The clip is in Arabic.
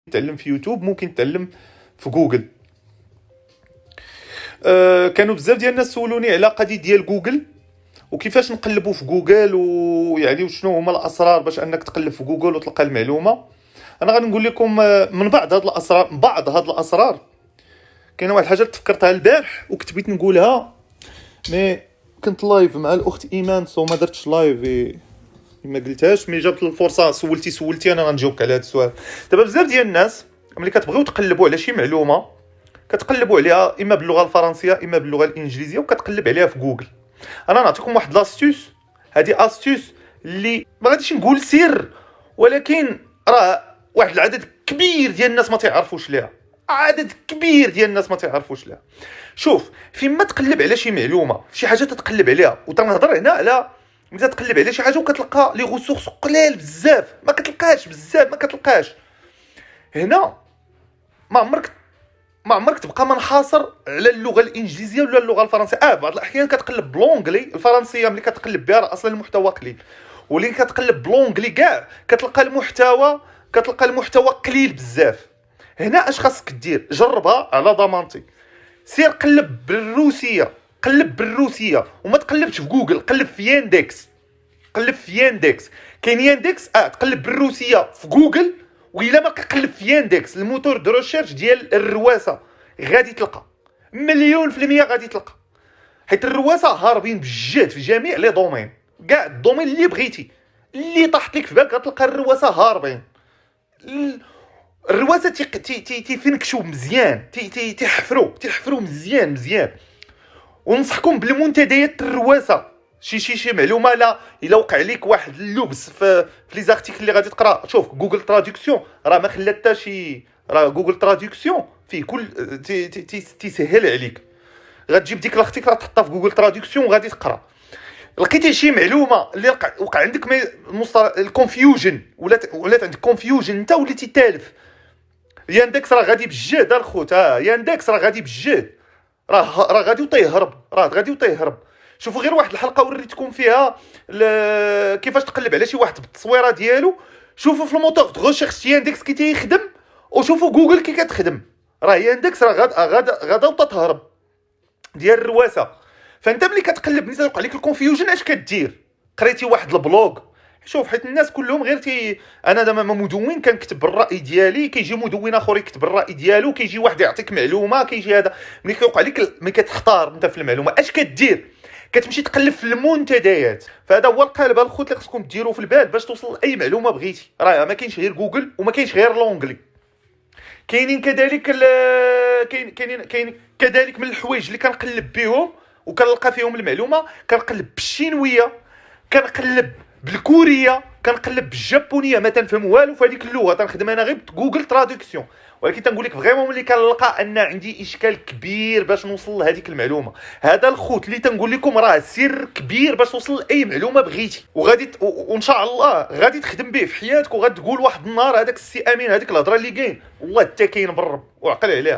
تعلم في يوتيوب، ممكن تعلم في جوجل. كانوا بزاف ديال الناس سولوني على قضيه ديال جوجل وكيفاش نقلبوا في جوجل، ويعني وشنو هما الاسرار باش انك تقلب في جوجل وتلقى المعلومه. انا غادي نقول لكم من بعض هاد الاسرار. كاينه واحد الحاجه تفكرتها البارح وكنت نقولها، مي كنت لايف مع الاخت ايمان سو ما درتش لايف ما قلتهاش. مي جابت الفرصه، سولتي انا غنجاوبك على هذا السؤال. دابا بزاف ديال الناس ملي كتبغيو تقلبوا على شي معلومه كتقلبوا عليها اما باللغه الفرنسيه اما باللغه الانجليزيه وكتقلب عليها في جوجل. انا نعطيكم واحد لاستوس، هذه استوس اللي ما غاديش نقول سر، ولكن راه واحد العدد كبير ديال الناس ما تعرفوش ليها. عدد كبير ديال الناس ما تعرفوش ليها. شوف، فيما تقلب على شي معلومه، شي حاجه تتقلب عليها، وتنهضر هنا على ملي تقلب على شي حاجه وكتلقى لي غوسورس قلال بزاف، ما كتلقاش هنا. ما عمرك تبقى منحاصر على اللغه الانجليزيه ولا اللغه الفرنسيه. بعض الاحيان كتقلب بلونجلي. الفرنسيه ملي كتقلب بها راه اصلا المحتوى قليل، ولكن كتقلب بلونجلي كاع كتلقى المحتوى قليل بزاف. هنا اش خاصك دير؟ جربها على ضمانتي. سير قلب بالروسيه وما تقلبش في جوجل، قلب في ياندكس. كاين ياندكس تقلب بالروسيه في جوجل، وإلا ما كقلب في ياندكس الموتور دو ريشيرش ديال الرواسه غادي تلقى 100% غادي تلقى. حيت الرواسه هاربين بجد في جميع لي دومين، كاع الدومين اللي بغيتي اللي طاحت لك في بالك غتلقى الرواسه هاربين. الرواسه تيفنكشوا مزيان، تيحفروا مزيان. ونصحكم بالمنتديات الرواسه. شي معلومه لا الا وقع لك واحد اللبس في لي زارتيكل اللي غادي تقرا، شوف جوجل تراديكسيون راه ما خلات حتى شي. راه جوجل تراديكسيون فيه كل تيسهل عليك. غتجيب ديك الارتيكل تحطها في جوجل تراديكسيون وغادي تقرا. لقيتي شي معلومه اللي وقع عندك الكونفيوجن، ولات عندك كونفيوجن، انت وليتي تالف، ياندكس راه غادي بجد الخوت. ياندكس راه غادي بجد، راه غادي وطيهرب. شوفوا غير واحد الحلقه وريتكم فيها كيفاش تقلب على شي واحد بالتصويره ديالو. شوفوا في الموتور دو ريشيرش ياندكس كي تيخدم، وشوفوا جوجل كي كتخدم. راه ياندكس راه غادا وتهرب ديال الرواسه. فانت ملي كتقلب ملي توقع لك الكونفيوجن اش كدير؟ قريتي واحد البلوغ. شوف، حيت الناس كلهم غير انا دابا مدون كنكتب الراي ديالي، كيجي مدون اخر يكتب الراي ديالو، كيجي واحد يعطيك معلومه، كيجي هذا. ملي كيوقع لك ملي كتختار انت في المعلومه اش كدير؟ كتمشي تقلب في المنتديات. فهذا هو القالب الخوت اللي خصكم ديروه في البال باش توصل لاي معلومه بغيتي. راه ما كاينش غير جوجل وما كاينش غير لونجلي. كاينين كذلك كاين كذلك من الحوايج اللي كنقلب بهم وكنلقى فيهم المعلومه. كنقلب بالشينويه، كنقلب بالكوريه، كنقلب بالجابونيه. ما تنفهم والو في هذيك اللغه، تنخدم انا غير جوجل تراديكسيون. ولكن تنقول لك فريمون ملي كنلقى ان عندي اشكال كبير باش نوصل لهذيك المعلومه، هذا الخوت اللي تنقول لكم راه سر كبير باش توصل لاي معلومه بغيتي. وغادي وان شاء الله غادي تخدم به في حياتك، وغتقول واحد النهار هذاك السي امين هذيك الهضره اللي كاين والله حتى كاين بالرب وعقل عليها.